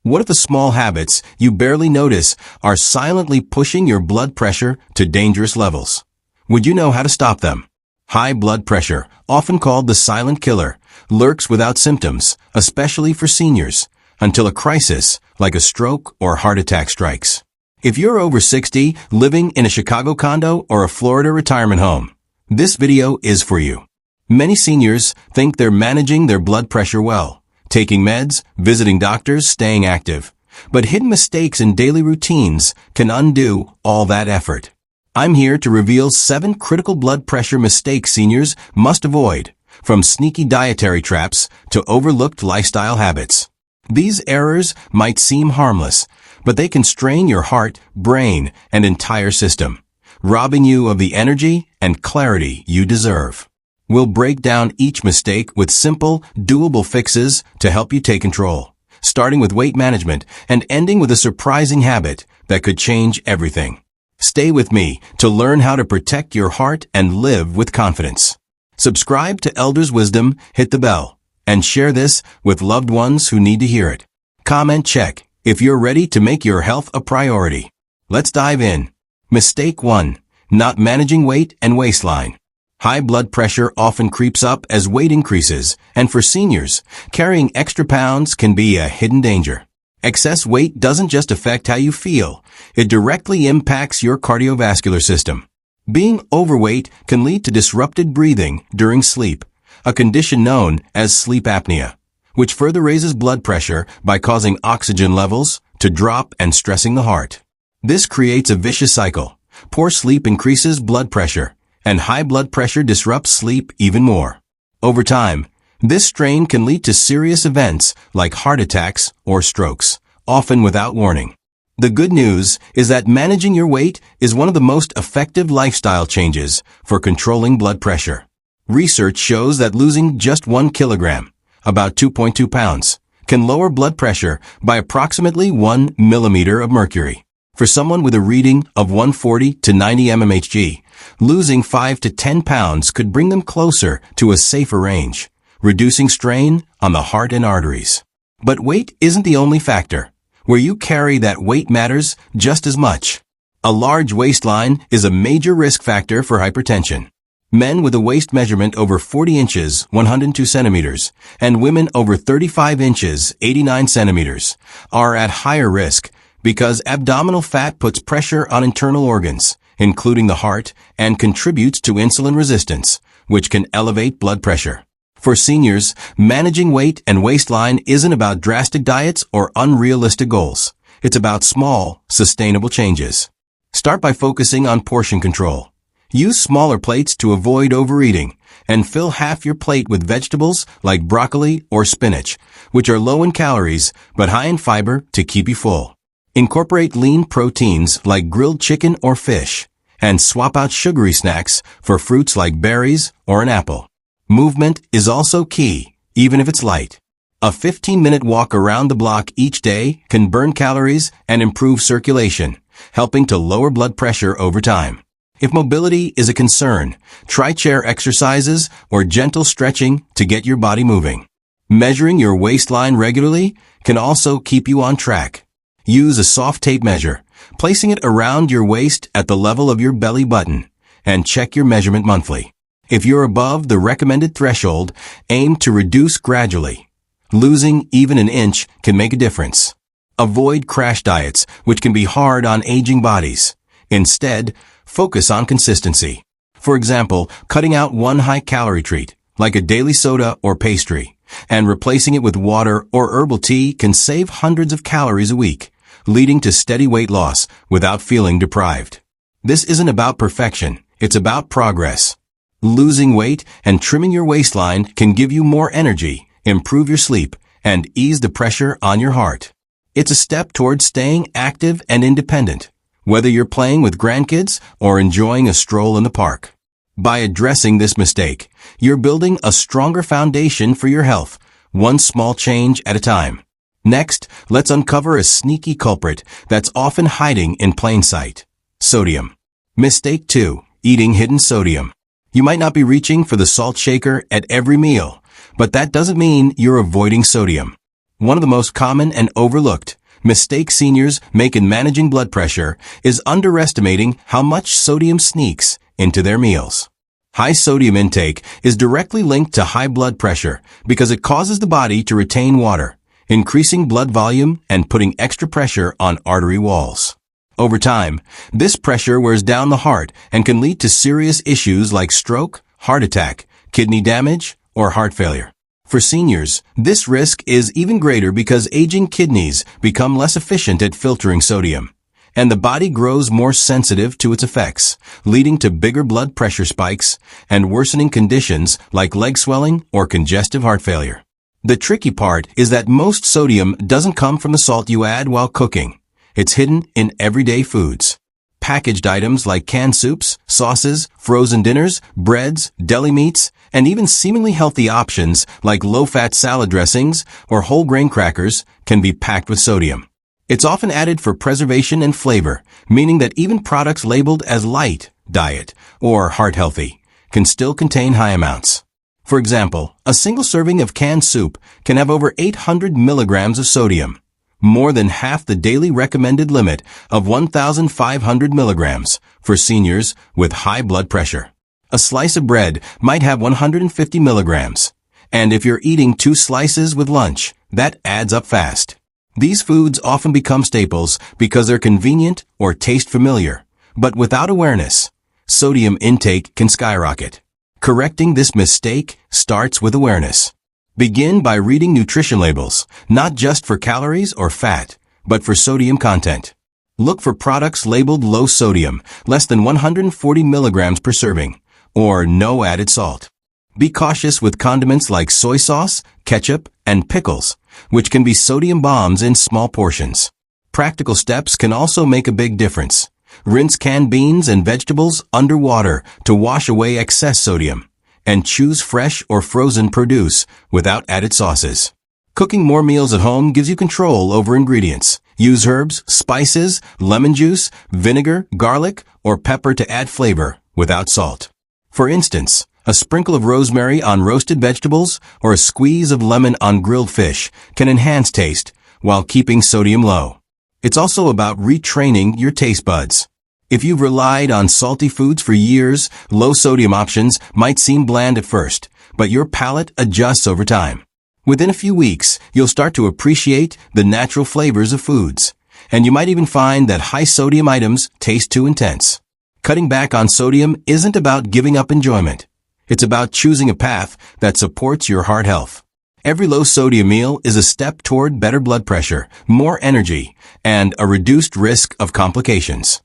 What if the small habits you barely notice are silently pushing your blood pressure to dangerous levels? Would you know how to stop them? High blood pressure, often called the silent killer, lurks without symptoms, especially for seniors, until a crisis, like a stroke or heart attack, strikes. If you're over 60, living in a Chicago condo or a Florida retirement home, this video is for you. Many seniors think they're managing their blood pressure well, taking meds, visiting doctors, staying active. But hidden mistakes in daily routines can undo all that effort. I'm here to reveal 7 critical blood pressure mistakes seniors must avoid, from sneaky dietary traps to overlooked lifestyle habits. These errors might seem harmless, but they can strain your heart, brain, and entire system, robbing you of the energy and clarity you deserve. We'll break down each mistake with simple, doable fixes to help you take control, starting with weight management and ending with a surprising habit that could change everything. Stay with me to learn how to protect your heart and live with confidence. Subscribe to Elders Wisdom, hit the bell, and share this with loved ones who need to hear it. Comment check if you're ready to make your health a priority. Let's dive in. Mistake 1. Not managing weight and waistline. High blood pressure often creeps up as weight increases, and for seniors, carrying extra pounds can be a hidden danger. Excess weight doesn't just affect how you feel, it directly impacts your cardiovascular system. Being overweight can lead to disrupted breathing during sleep, a condition known as sleep apnea, which further raises blood pressure by causing oxygen levels to drop and stressing the heart. This creates a vicious cycle. Poor sleep increases blood pressure, and high blood pressure disrupts sleep even more. Over time, this strain can lead to serious events like heart attacks or strokes, often without warning. The good news is that managing your weight is one of the most effective lifestyle changes for controlling blood pressure. Research shows that losing just 1 kilogram, about 2.2 pounds, can lower blood pressure by approximately 1 millimeter of mercury. For someone with a reading of 140 to 90 mmHg, losing 5 to 10 pounds could bring them closer to a safer range, reducing strain on the heart and arteries. But weight isn't the only factor. Where you carry that weight matters just as much. A large waistline is a major risk factor for hypertension. Men with a waist measurement over 40 inches, 102 centimeters, and women over 35 inches, 89 centimeters, are at higher risk because abdominal fat puts pressure on internal organs, including the heart, and contributes to insulin resistance, which can elevate blood pressure. For seniors, managing weight and waistline isn't about drastic diets or unrealistic goals. It's about small, sustainable changes. Start by focusing on portion control. Use smaller plates to avoid overeating, and fill half your plate with vegetables like broccoli or spinach, which are low in calories but high in fiber to keep you full. Incorporate lean proteins like grilled chicken or fish, and swap out sugary snacks for fruits like berries or an apple. Movement is also key, even if it's light. A 15-minute walk around the block each day can burn calories and improve circulation, helping to lower blood pressure over time. If mobility is a concern, try chair exercises or gentle stretching to get your body moving. Measuring your waistline regularly can also keep you on track. Use a soft tape measure, placing it around your waist at the level of your belly button, and check your measurement monthly. If you're above the recommended threshold, aim to reduce gradually. Losing even an inch can make a difference. Avoid crash diets, which can be hard on aging bodies. Instead, focus on consistency. For example, cutting out one high-calorie treat, like a daily soda or pastry, and replacing it with water or herbal tea can save hundreds of calories a week, leading to steady weight loss without feeling deprived. This isn't about perfection, it's about progress. Losing weight and trimming your waistline can give you more energy, improve your sleep, and ease the pressure on your heart. It's a step towards staying active and independent, whether you're playing with grandkids or enjoying a stroll in the park. By addressing this mistake, you're building a stronger foundation for your health, one small change at a time. Next, let's uncover a sneaky culprit that's often hiding in plain sight: sodium. Mistake 2. Eating hidden sodium. You might not be reaching for the salt shaker at every meal, but that doesn't mean you're avoiding sodium. One of the most common and overlooked mistakes seniors make in managing blood pressure is underestimating how much sodium sneaks into their meals. High sodium intake is directly linked to high blood pressure because it causes the body to retain water, increasing blood volume and putting extra pressure on artery walls. Over time, this pressure wears down the heart and can lead to serious issues like stroke, heart attack, kidney damage, or heart failure. For seniors, this risk is even greater because aging kidneys become less efficient at filtering sodium, and the body grows more sensitive to its effects, leading to bigger blood pressure spikes and worsening conditions like leg swelling or congestive heart failure. The tricky part is that most sodium doesn't come from the salt you add while cooking. It's hidden in everyday foods. Packaged items like canned soups, sauces, frozen dinners, breads, deli meats, and even seemingly healthy options like low-fat salad dressings or whole grain crackers can be packed with sodium. It's often added for preservation and flavor, meaning that even products labeled as light, diet, or heart healthy can still contain high amounts. For example, a single serving of canned soup can have over 800 milligrams of sodium, more than half the daily recommended limit of 1,500 milligrams for seniors with high blood pressure. A slice of bread might have 150 milligrams, and if you're eating 2 slices with lunch, that adds up fast. These foods often become staples because they're convenient or taste familiar, but without awareness, sodium intake can skyrocket. Correcting this mistake starts with awareness. Begin by reading nutrition labels, not just for calories or fat, but for sodium content. Look for products labeled low sodium, less than 140 milligrams per serving, or no added salt. Be cautious with condiments like soy sauce, ketchup, and pickles, which can be sodium bombs in small portions. Practical steps can also make a big difference. Rinse canned beans and vegetables under water to wash away excess sodium, and choose fresh or frozen produce without added sauces. Cooking more meals at home gives you control over ingredients. Use herbs, spices, lemon juice, vinegar, garlic, or pepper to add flavor without salt. For instance, a sprinkle of rosemary on roasted vegetables or a squeeze of lemon on grilled fish can enhance taste while keeping sodium low. It's also about retraining your taste buds. If you've relied on salty foods for years, low-sodium options might seem bland at first, but your palate adjusts over time. Within a few weeks, you'll start to appreciate the natural flavors of foods, and you might even find that high-sodium items taste too intense. Cutting back on sodium isn't about giving up enjoyment. It's about choosing a path that supports your heart health. Every low-sodium meal is a step toward better blood pressure, more energy, and a reduced risk of complications.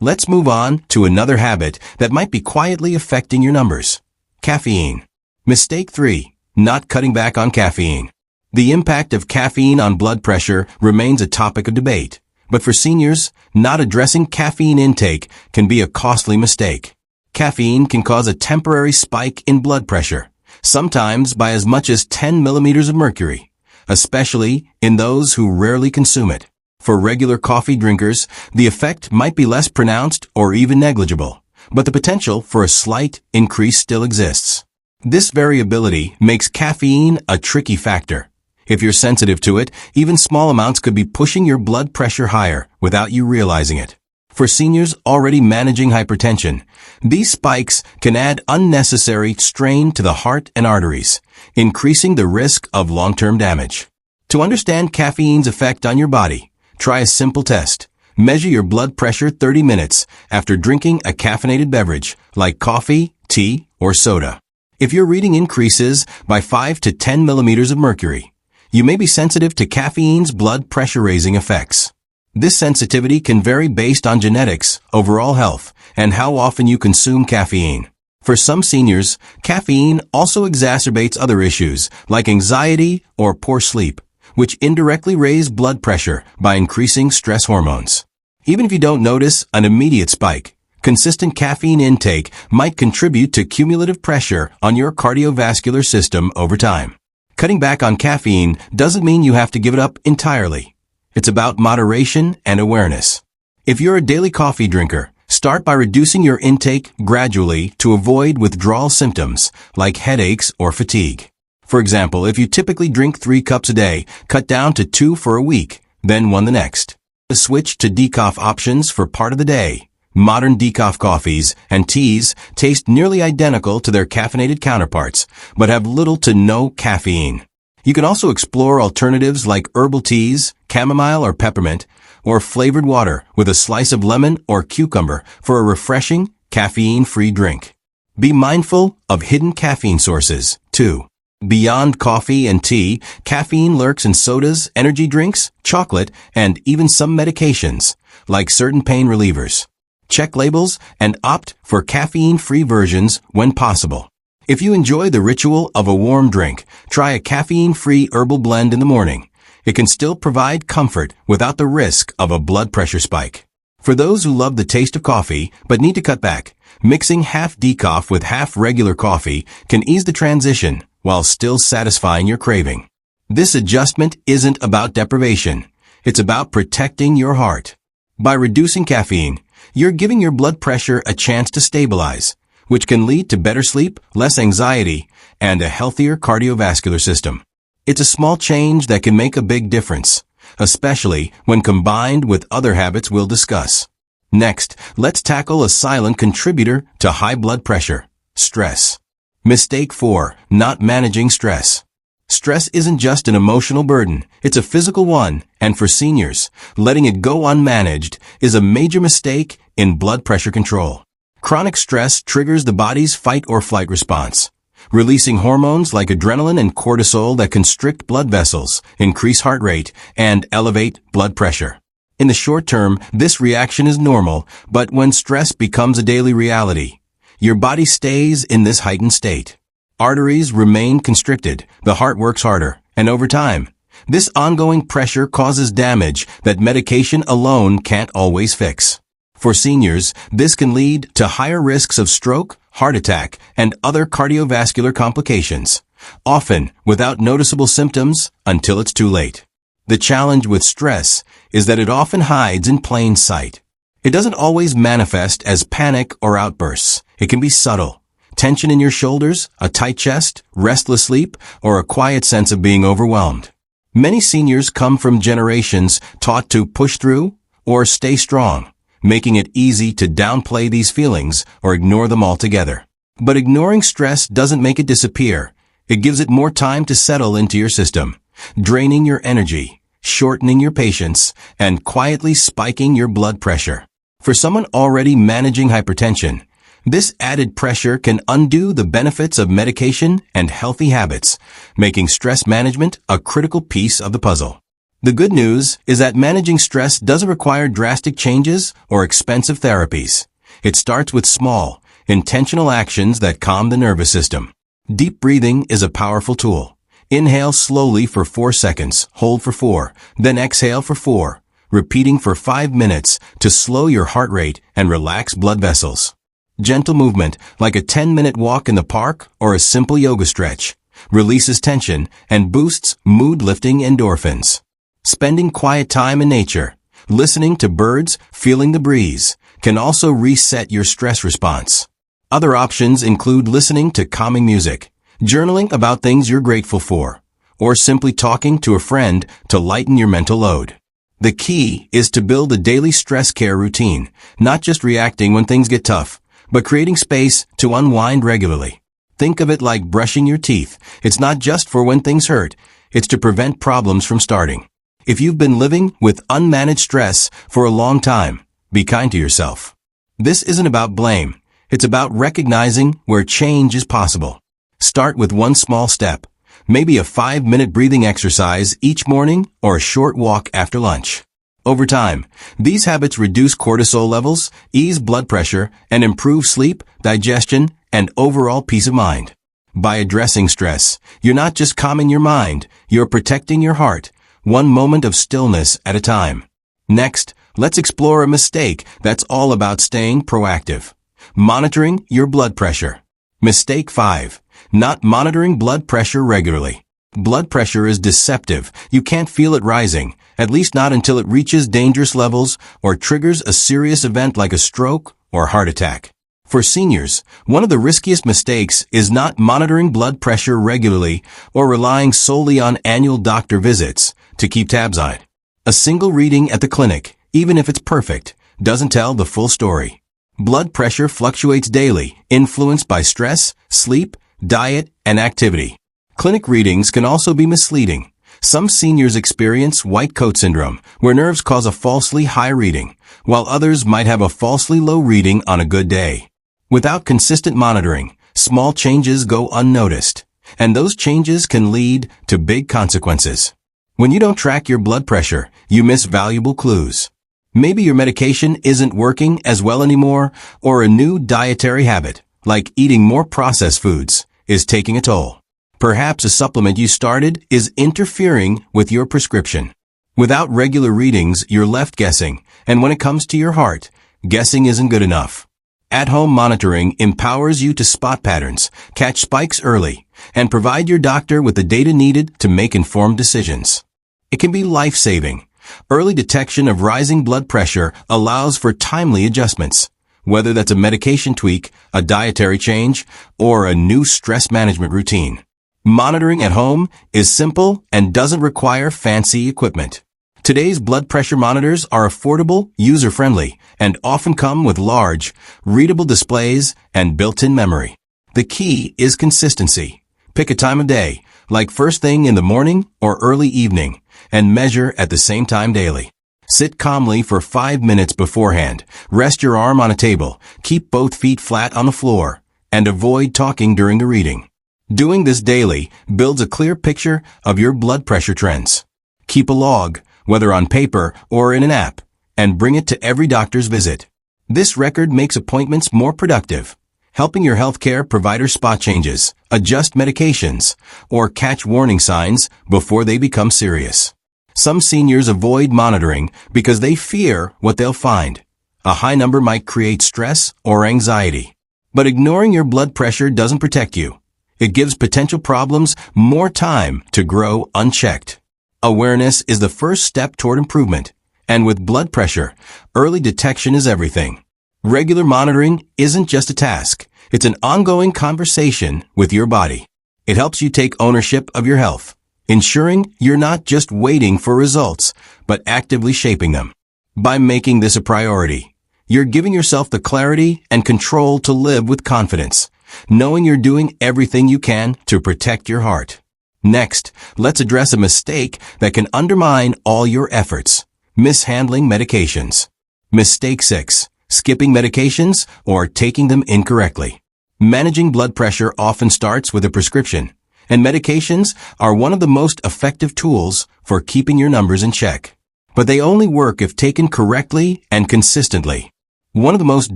Let's move on to another habit that might be quietly affecting your numbers. Caffeine. Mistake 3. Not cutting back on caffeine. The impact of caffeine on blood pressure remains a topic of debate, but for seniors, not addressing caffeine intake can be a costly mistake. Caffeine can cause a temporary spike in blood pressure, sometimes by as much as 10 millimeters of mercury, especially in those who rarely consume it. For regular coffee drinkers, the effect might be less pronounced or even negligible, but the potential for a slight increase still exists. This variability makes caffeine a tricky factor. If you're sensitive to it, even small amounts could be pushing your blood pressure higher without you realizing it. For seniors already managing hypertension, these spikes can add unnecessary strain to the heart and arteries, increasing the risk of long-term damage. To understand caffeine's effect on your body, try a simple test. Measure your blood pressure 30 minutes after drinking a caffeinated beverage like coffee, tea, or soda. If your reading increases by 5 to 10 millimeters of mercury, you may be sensitive to caffeine's blood pressure-raising effects. This sensitivity can vary based on genetics, overall health, and how often you consume caffeine. For some seniors, caffeine also exacerbates other issues like anxiety or poor sleep, which indirectly raise blood pressure by increasing stress hormones. Even if you don't notice an immediate spike, consistent caffeine intake might contribute to cumulative pressure on your cardiovascular system over time. Cutting back on caffeine doesn't mean you have to give it up entirely. It's about moderation and awareness. If you're a daily coffee drinker, start by reducing your intake gradually to avoid withdrawal symptoms like headaches or fatigue. For example, if you typically drink 3 cups a day, cut down to 2 for a week, then 1 the next. Switch to decaf options for part of the day. Modern decaf coffees and teas taste nearly identical to their caffeinated counterparts, but have little to no caffeine. You can also explore alternatives like herbal teas, chamomile or peppermint, or flavored water with a slice of lemon or cucumber for a refreshing, caffeine-free drink. Be mindful of hidden caffeine sources, too. Beyond coffee and tea, caffeine lurks in sodas, energy drinks, chocolate, and even some medications, like certain pain relievers. Check labels and opt for caffeine-free versions when possible. If you enjoy the ritual of a warm drink, try a caffeine-free herbal blend in the morning. It can still provide comfort without the risk of a blood pressure spike. For those who love the taste of coffee but need to cut back, mixing half decaf with half regular coffee can ease the transition while still satisfying your craving. This adjustment isn't about deprivation. It's about protecting your heart. By reducing caffeine, you're giving your blood pressure a chance to stabilize, which can lead to better sleep, less anxiety, and a healthier cardiovascular system. It's a small change that can make a big difference, especially when combined with other habits we'll discuss. Next, let's tackle a silent contributor to high blood pressure: stress. Mistake 4. Not managing stress. Stress isn't just an emotional burden, it's a physical one, and for seniors, letting it go unmanaged is a major mistake in blood pressure control. Chronic stress triggers the body's fight or flight response, releasing hormones like adrenaline and cortisol that constrict blood vessels, increase heart rate, and elevate blood pressure. In the short term, this reaction is normal, but when stress becomes a daily reality, your body stays in this heightened state. Arteries remain constricted, the heart works harder, and over time, this ongoing pressure causes damage that medication alone can't always fix. For seniors, this can lead to higher risks of stroke, heart attack, and other cardiovascular complications, often without noticeable symptoms until it's too late. The challenge with stress is that it often hides in plain sight. It doesn't always manifest as panic or outbursts. It can be subtle. Tension in your shoulders, a tight chest, restless sleep, or a quiet sense of being overwhelmed. Many seniors come from generations taught to push through or stay strong, making it easy to downplay these feelings or ignore them altogether. But ignoring stress doesn't make it disappear. It gives it more time to settle into your system, draining your energy, shortening your patience, and quietly spiking your blood pressure. For someone already managing hypertension, this added pressure can undo the benefits of medication and healthy habits, making stress management a critical piece of the puzzle. The good news is that managing stress doesn't require drastic changes or expensive therapies. It starts with small, intentional actions that calm the nervous system. Deep breathing is a powerful tool. Inhale slowly for 4 seconds, hold for 4, then exhale for 4, repeating for 5 minutes to slow your heart rate and relax blood vessels. Gentle movement, like a 10-minute walk in the park or a simple yoga stretch, releases tension and boosts mood-lifting endorphins. Spending quiet time in nature, listening to birds, feeling the breeze, can also reset your stress response. Other options include listening to calming music, journaling about things you're grateful for, or simply talking to a friend to lighten your mental load. The key is to build a daily stress care routine, not just reacting when things get tough, but creating space to unwind regularly. Think of it like brushing your teeth. It's not just for when things hurt, it's to prevent problems from starting. If you've been living with unmanaged stress for a long time, be kind to yourself. This isn't about blame. It's about recognizing where change is possible. Start with one small step, maybe a 5-minute breathing exercise each morning or a short walk after lunch. Over time, these habits reduce cortisol levels, ease blood pressure, and improve sleep, digestion, and overall peace of mind. By addressing stress, you're not just calming your mind, you're protecting your heart, one moment of stillness at a time. Next, let's explore a mistake that's all about staying proactive. Monitoring your blood pressure. Mistake 5. Not monitoring blood pressure regularly. Blood pressure is deceptive. You can't feel it rising, at least not until it reaches dangerous levels or triggers a serious event like a stroke or heart attack. For seniors, one of the riskiest mistakes is not monitoring blood pressure regularly or relying solely on annual doctor visits to keep tabs on it. A single reading at the clinic, even if it's perfect, doesn't tell the full story. Blood pressure fluctuates daily, influenced by stress, sleep, diet, and activity. Clinic readings can also be misleading. Some seniors experience white coat syndrome, where nerves cause a falsely high reading, while others might have a falsely low reading on a good day. Without consistent monitoring, small changes go unnoticed, and those changes can lead to big consequences. When you don't track your blood pressure, you miss valuable clues. Maybe your medication isn't working as well anymore, or a new dietary habit, like eating more processed foods, is taking a toll. Perhaps a supplement you started is interfering with your prescription. Without regular readings, you're left guessing, and when it comes to your heart, guessing isn't good enough. At-home monitoring empowers you to spot patterns, catch spikes early, and provide your doctor with the data needed to make informed decisions. It can be life-saving. Early detection of rising blood pressure allows for timely adjustments, whether that's a medication tweak, a dietary change, or a new stress management routine. Monitoring at home is simple and doesn't require fancy equipment. Today's blood pressure monitors are affordable, user-friendly, and often come with large, readable displays and built-in memory. The key is consistency. Pick a time of day, like first thing in the morning or early evening, and measure at the same time daily. Sit calmly for 5 minutes beforehand, rest your arm on a table, keep both feet flat on the floor, and avoid talking during the reading. Doing this daily builds a clear picture of your blood pressure trends. Keep a log, whether on paper or in an app, and bring it to every doctor's visit. This record makes appointments more productive, helping your healthcare provider spot changes, adjust medications, or catch warning signs before they become serious. Some seniors avoid monitoring because they fear what they'll find. A high number might create stress or anxiety. But ignoring your blood pressure doesn't protect you. It gives potential problems more time to grow unchecked. Awareness is the first step toward improvement, and with blood pressure, early detection is everything. Regular monitoring isn't just a task, it's an ongoing conversation with your body. It helps you take ownership of your health, ensuring you're not just waiting for results, but actively shaping them. By making this a priority, you're giving yourself the clarity and control to live with confidence, knowing you're doing everything you can to protect your heart. Next, let's address a mistake that can undermine all your efforts: mishandling medications. Mistake 6. Skipping medications or taking them incorrectly. Managing blood pressure often starts with a prescription, and medications are one of the most effective tools for keeping your numbers in check. But they only work if taken correctly and consistently. One of the most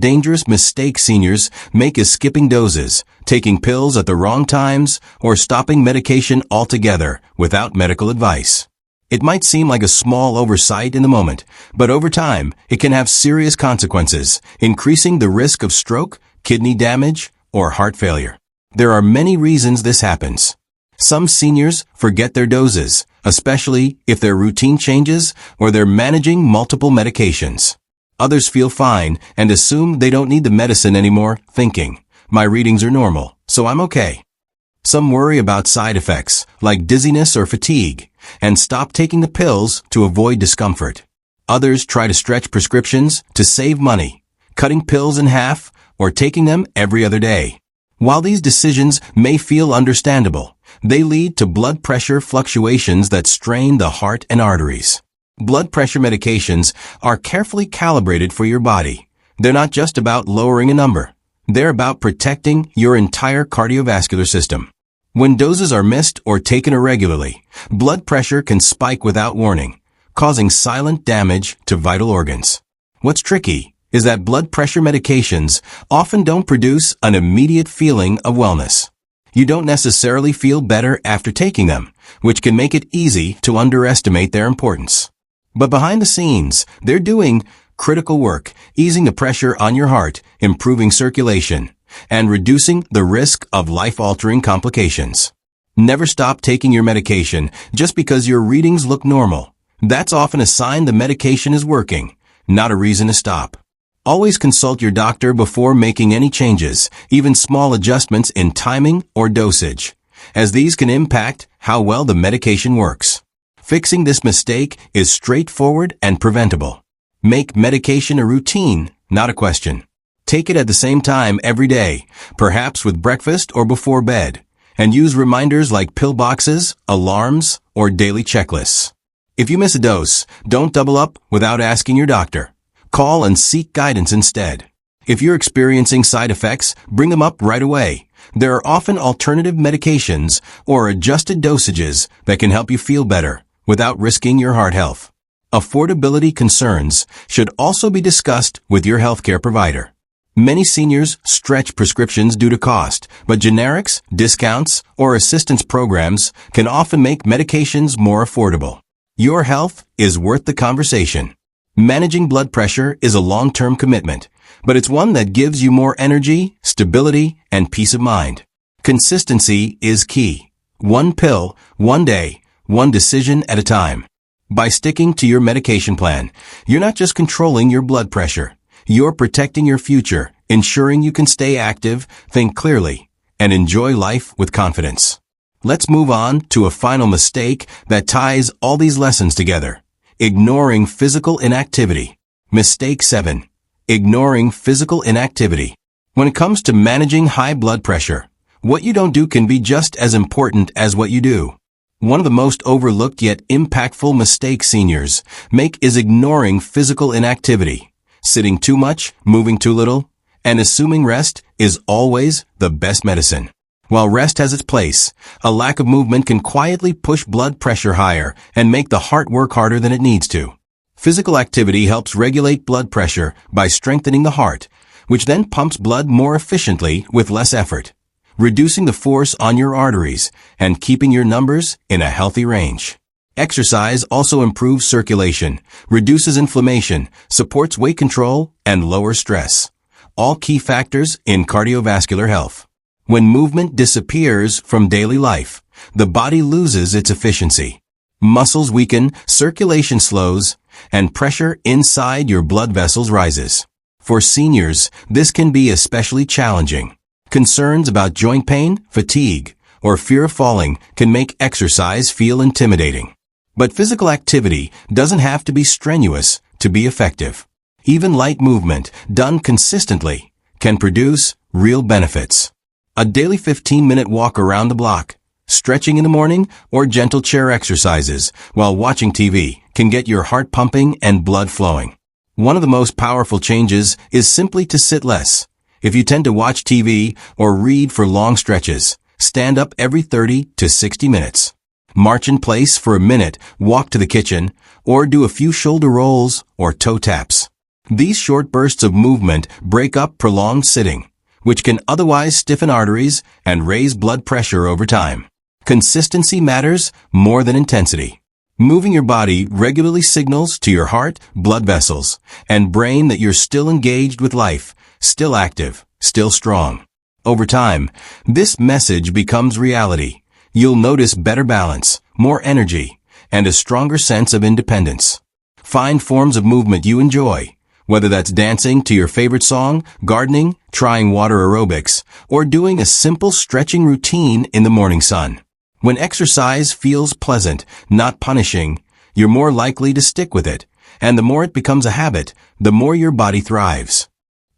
dangerous mistakes seniors make is skipping doses, taking pills at the wrong times, or stopping medication altogether without medical advice. It might seem like a small oversight in the moment, but over time, it can have serious consequences, increasing the risk of stroke, kidney damage, or heart failure. There are many reasons this happens. Some seniors forget their doses, especially if their routine changes or they're managing multiple medications. Others feel fine and assume they don't need the medicine anymore, thinking, "My readings are normal, so I'm okay." Some worry about side effects, like dizziness or fatigue, and stop taking the pills to avoid discomfort. Others try to stretch prescriptions to save money, cutting pills in half or taking them every other day. While these decisions may feel understandable, they lead to blood pressure fluctuations that strain the heart and arteries. Blood pressure medications are carefully calibrated for your body. They're not just about lowering a number. They're about protecting your entire cardiovascular system. When doses are missed or taken irregularly, blood pressure can spike without warning, causing silent damage to vital organs. What's tricky is that blood pressure medications often don't produce an immediate feeling of wellness. You don't necessarily feel better after taking them, which can make it easy to underestimate their importance. But behind the scenes, they're doing critical work, easing the pressure on your heart, improving circulation, and reducing the risk of life-altering complications. Never stop taking your medication just because your readings look normal. That's often a sign the medication is working, not a reason to stop. Always consult your doctor before making any changes, even small adjustments in timing or dosage, as these can impact how well the medication works. Fixing this mistake is straightforward and preventable. Make medication a routine, not a question. Take it at the same time every day, perhaps with breakfast or before bed, and use reminders like pill boxes, alarms, or daily checklists. If you miss a dose, don't double up without asking your doctor. Call and seek guidance instead. If you're experiencing side effects, bring them up right away. There are often alternative medications or adjusted dosages that can help you feel better without risking your heart health. Affordability concerns should also be discussed with your healthcare provider. Many seniors stretch prescriptions due to cost, but generics, discounts, or assistance programs can often make medications more affordable. Your health is worth the conversation. Managing blood pressure is a long-term commitment, but it's one that gives you more energy, stability, and peace of mind. Consistency is key. One pill, one day, one decision at a time. By sticking to your medication plan, you're not just controlling your blood pressure, you're protecting your future, ensuring you can stay active, think clearly, and enjoy life with confidence. Let's move on to a final mistake that ties all these lessons together. Ignoring physical inactivity. Mistake 7. Ignoring physical inactivity. When it comes to managing high blood pressure, what you don't do can be just as important as what you do. One of the most overlooked yet impactful mistakes seniors make is ignoring physical inactivity. Sitting too much, moving too little, and assuming rest is always the best medicine. While rest has its place, a lack of movement can quietly push blood pressure higher and make the heart work harder than it needs to. Physical activity helps regulate blood pressure by strengthening the heart, which then pumps blood more efficiently with less effort, reducing the force on your arteries and keeping your numbers in a healthy range. Exercise also improves circulation, reduces inflammation, supports weight control, and lowers stress. All key factors in cardiovascular health. When movement disappears from daily life, the body loses its efficiency. Muscles weaken, circulation slows, and pressure inside your blood vessels rises. For seniors, this can be especially challenging. Concerns about joint pain, fatigue, or fear of falling can make exercise feel intimidating. But physical activity doesn't have to be strenuous to be effective. Even light movement, done consistently, can produce real benefits. A daily 15-minute walk around the block, stretching in the morning, or gentle chair exercises while watching TV can get your heart pumping and blood flowing. One of the most powerful changes is simply to sit less. If you tend to watch TV or read for long stretches, stand up every 30 to 60 minutes. March in place for a minute, walk to the kitchen, or do a few shoulder rolls or toe taps. These short bursts of movement break up prolonged sitting, which can otherwise stiffen arteries and raise blood pressure over time. Consistency matters more than intensity. Moving your body regularly signals to your heart, blood vessels, and brain that you're still engaged with life, still active, still strong. Over time, this message becomes reality. You'll notice better balance, more energy, and a stronger sense of independence. Find forms of movement you enjoy, whether that's dancing to your favorite song, gardening, trying water aerobics, or doing a simple stretching routine in the morning sun. When exercise feels pleasant, not punishing, you're more likely to stick with it, and the more it becomes a habit, the more your body thrives.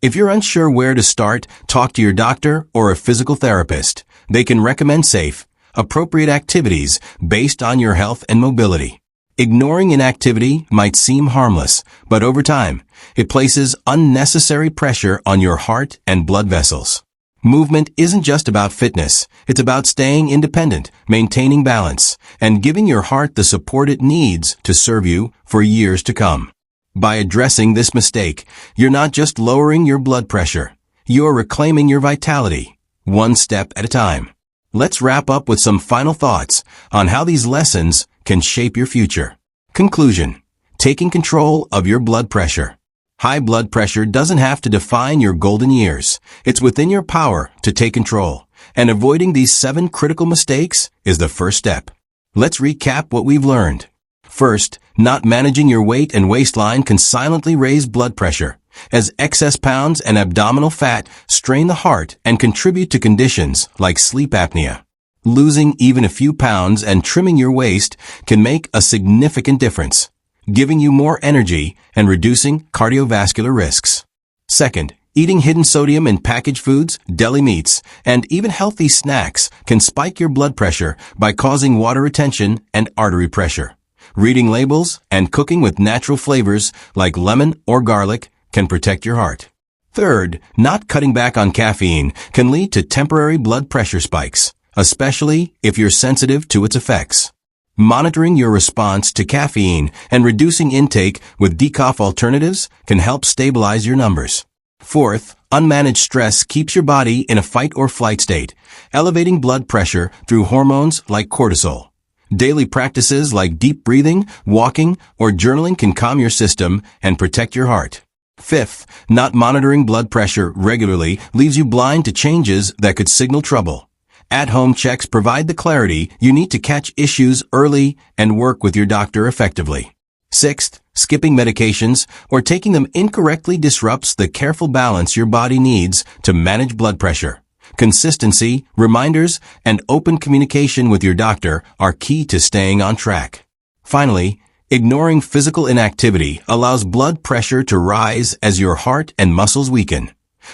If you're unsure where to start, talk to your doctor or a physical therapist. They can recommend safe, appropriate activities based on your health and mobility. Ignoring inactivity might seem harmless, but over time, it places unnecessary pressure on your heart and blood vessels. Movement isn't just about fitness. It's about staying independent, maintaining balance, and giving your heart the support it needs to serve you for years to come. By addressing this mistake, you're not just lowering your blood pressure. You're reclaiming your vitality, one step at a time. Let's wrap up with some final thoughts on how these lessons can shape your future. Conclusion: taking control of your blood pressure. High blood pressure doesn't have to define your golden years. It's within your power to take control, and avoiding these 7 critical mistakes is the first step. Let's recap what we've learned. First, not managing your weight and waistline can silently raise blood pressure, as excess pounds and abdominal fat strain the heart and contribute to conditions like sleep apnea. Losing even a few pounds and trimming your waist can make a significant difference, giving you more energy and reducing cardiovascular risks. Second, eating hidden sodium in packaged foods, deli meats, and even healthy snacks can spike your blood pressure by causing water retention and artery pressure. Reading labels and cooking with natural flavors like lemon or garlic can protect your heart. Third, not cutting back on caffeine can lead to temporary blood pressure spikes, especially if you're sensitive to its effects. Monitoring your response to caffeine and reducing intake with decaf alternatives can help stabilize your numbers. Fourth, unmanaged stress keeps your body in a fight or flight state, elevating blood pressure through hormones like cortisol. Daily practices like deep breathing, walking, or journaling can calm your system and protect your heart. Fifth, not monitoring blood pressure regularly leaves you blind to changes that could signal trouble. At-home checks provide the clarity you need to catch issues early and work with your doctor effectively. Sixth, skipping medications or taking them incorrectly disrupts the careful balance your body needs to manage blood pressure. Consistency, reminders, and open communication with your doctor are key to staying on track. Finally, ignoring physical inactivity allows blood pressure to rise as your heart and muscles weaken.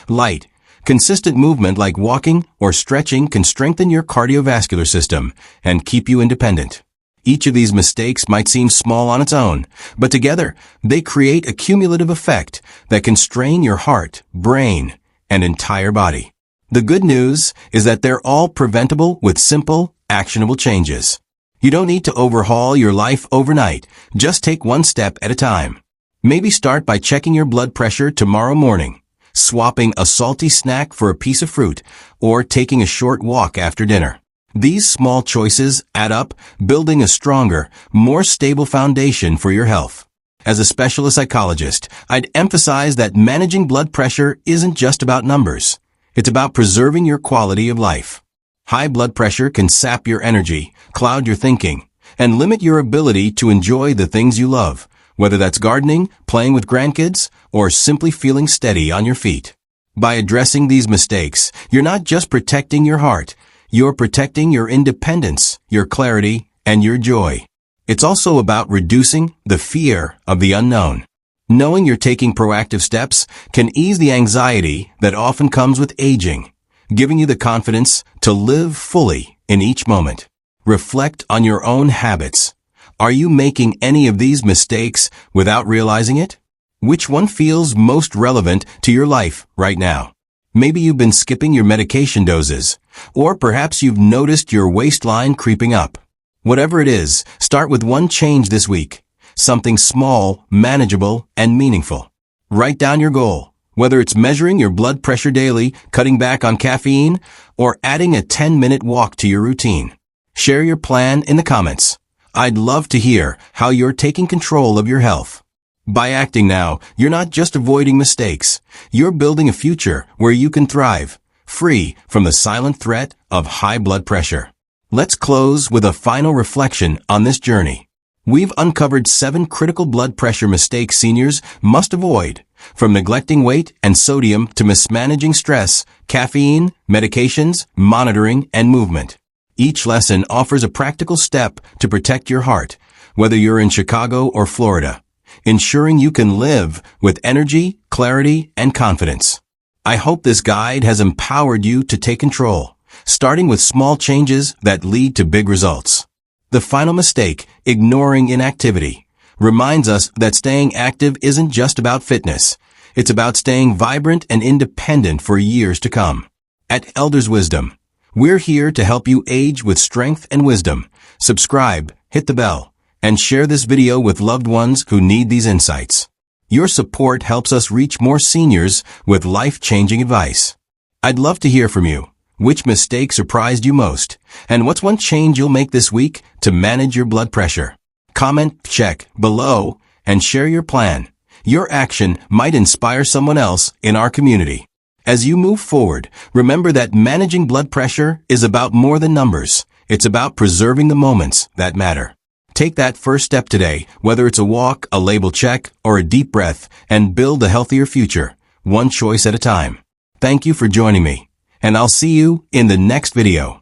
Light, consistent movement like walking or stretching can strengthen your cardiovascular system and keep you independent. Each of these mistakes might seem small on its own, but together they create a cumulative effect that can strain your heart, brain, and entire body. The good news is that they're all preventable with simple, actionable changes. You don't need to overhaul your life overnight. Just take one step at a time. Maybe start by checking your blood pressure tomorrow morning, swapping a salty snack for a piece of fruit, or taking a short walk after dinner. These small choices add up, building a stronger, more stable foundation for your health. As a specialist psychologist, I'd emphasize that managing blood pressure isn't just about numbers. It's about preserving your quality of life. High blood pressure can sap your energy, cloud your thinking, and limit your ability to enjoy the things you love, whether that's gardening, playing with grandkids, or simply feeling steady on your feet. By addressing these mistakes, you're not just protecting your heart, you're protecting your independence, your clarity, and your joy. It's also about reducing the fear of the unknown. Knowing you're taking proactive steps can ease the anxiety that often comes with aging, giving you the confidence to live fully in each moment. Reflect on your own habits. Are you making any of these mistakes without realizing it? Which one feels most relevant to your life right now? Maybe you've been skipping your medication doses, or perhaps you've noticed your waistline creeping up. Whatever it is, start with one change this week. Something small, manageable, and meaningful. Write down your goal, whether it's measuring your blood pressure daily, cutting back on caffeine, or adding a 10-minute walk to your routine. Share your plan in the comments. I'd love to hear how you're taking control of your health. By acting now, you're not just avoiding mistakes. You're building a future where you can thrive, free from the silent threat of high blood pressure. Let's close with a final reflection on this journey. We've uncovered 7 critical blood pressure mistakes seniors must avoid, from neglecting weight and sodium to mismanaging stress, caffeine, medications, monitoring, and movement. Each lesson offers a practical step to protect your heart, whether you're in Chicago or Florida, ensuring you can live with energy, clarity, and confidence. I hope this guide has empowered you to take control, starting with small changes that lead to big results. The final mistake, ignoring inactivity, reminds us that staying active isn't just about fitness. It's about staying vibrant and independent for years to come. At Elders Wisdom, we're here to help you age with strength and wisdom. Subscribe, hit the bell, and share this video with loved ones who need these insights. Your support helps us reach more seniors with life-changing advice. I'd love to hear from you. Which mistake surprised you most? And what's one change you'll make this week to manage your blood pressure? Comment, check below, and share your plan. Your action might inspire someone else in our community. As you move forward, remember that managing blood pressure is about more than numbers. It's about preserving the moments that matter. Take that first step today, whether it's a walk, a label check, or a deep breath, and build a healthier future, one choice at a time. Thank you for joining me, and I'll see you in the next video.